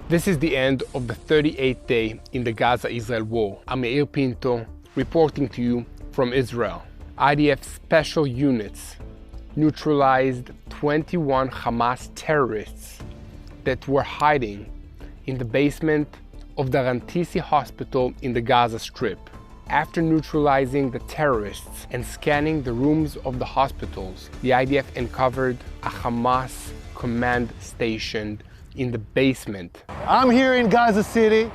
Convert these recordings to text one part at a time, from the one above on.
This is the end of the 38th day in the Gaza-Israel war. I'm Meir Pinto, reporting to you from Israel. IDF special units neutralized 21 Hamas terrorists that were hiding in the basement of the Rantisi hospital in the Gaza Strip. After neutralizing the terrorists and scanning the rooms of the hospitals, the IDF uncovered a Hamas command station in the basement. I'm here in Gaza City.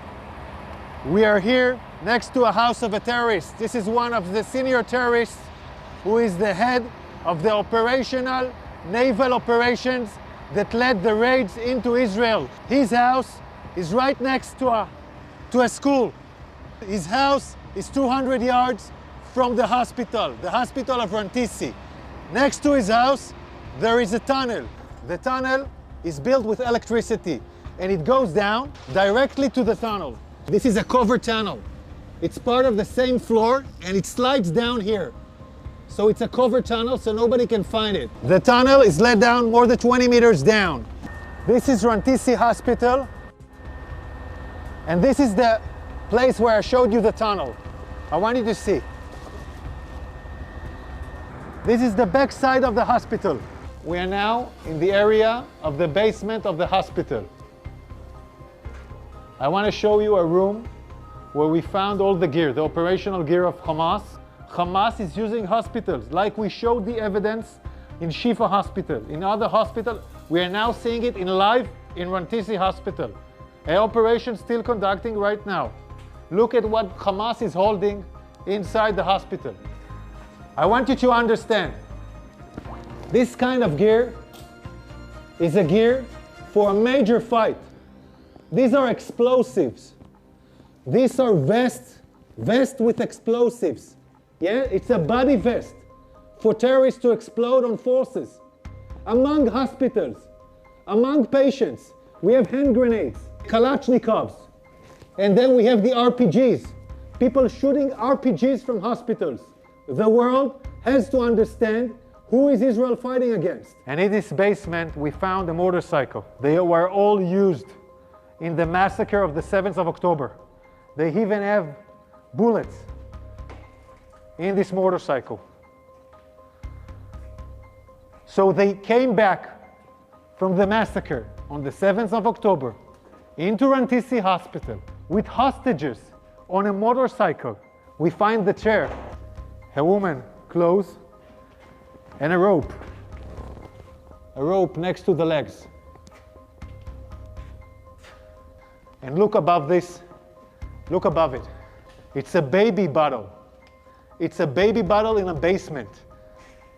We are here next to a house of a terrorist. This is one of the senior terrorists who is the head of the operational naval operations that led the raids into Israel. His house is right next to a school. His house is 200 yards from the hospital of Rantisi. Next to his house, there is a tunnel. The tunnel is built with electricity and it goes down directly to the tunnel. This is a covered tunnel. It's part of the same floor and it slides down here. So it's a covered tunnel so nobody can find it. The tunnel is let down more than 20 meters down. This is Rantisi Hospital. And this is the place where I showed you the tunnel. I want you to see. This is the back side of the hospital. We are now in the area of the basement of the hospital. I want to show you a room where we found all the gear, the operational gear of Hamas. Hamas is using hospitals, like we showed the evidence in Shifa Hospital. In other hospitals, we are now seeing it in live in Rantisi Hospital. An operation still conducting right now. Look at what Hamas is holding inside the hospital. I want you to understand, this kind of gear is a gear for a major fight. These are explosives. These are vests with explosives. Yeah, it's a body vest for terrorists to explode on forces. Among hospitals, among patients, we have hand grenades, Kalashnikovs, and then we have the RPGs. People shooting RPGs from hospitals. The world has to understand who is Israel fighting against. And in this basement, we found a motorcycle. They were all used in the massacre of the 7th of October. They even have bullets in this motorcycle. So they came back from the massacre on the 7th of October into Rantisi Hospital with hostages on a motorcycle. We find the chair, a woman, clothes, and a rope next to the legs. And look above this, look above it. It's a baby bottle. It's a baby bottle in a basement,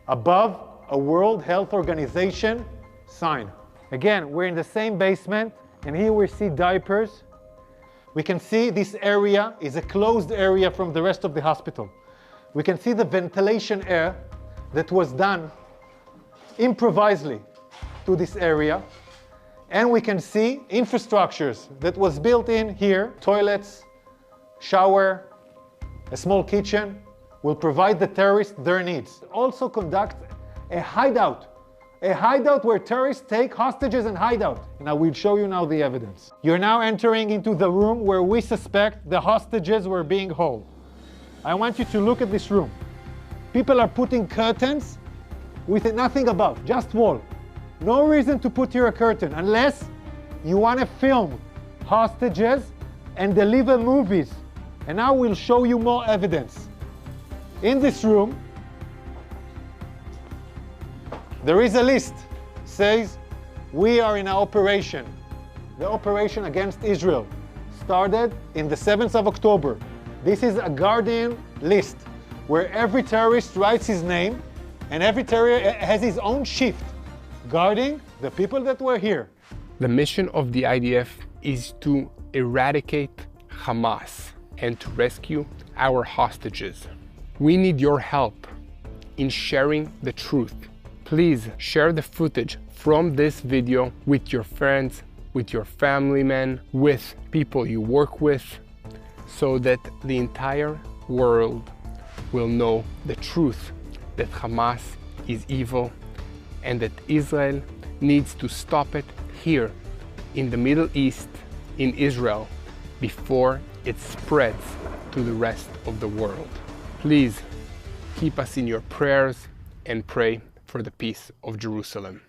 above a World Health Organization sign. Again, we're in the same basement, and here we see diapers. We can see this area is a closed area from the rest of the hospital. We can see the ventilation air that was done improvisedly to this area. And we can see infrastructures that was built in here, toilets, shower, a small kitchen, will provide the terrorists their needs. Also conduct a hideout where terrorists take hostages and hide out. And I will show you now the evidence. You're now entering into the room where we suspect the hostages were being held. I want you to look at this room. People are putting curtains with nothing above, just wall. No reason to put here a curtain unless you want to film hostages and deliver movies. And now we'll show you more evidence. In this room, there is a list. Says, we are in an operation. The operation against Israel started in the 7th of October. This is a Guardian list where every terrorist writes his name and every terrorist has his own shift guarding the people that were here. The mission of the IDF is to eradicate Hamas and to rescue our hostages. We need your help in sharing the truth. Please share the footage from this video with your friends, with your family men, with people you work with, so that the entire world will know the truth that Hamas is evil and that Israel needs to stop it here in the Middle East in Israel before it spreads to the rest of the world. Please keep us in your prayers and pray for the peace of Jerusalem.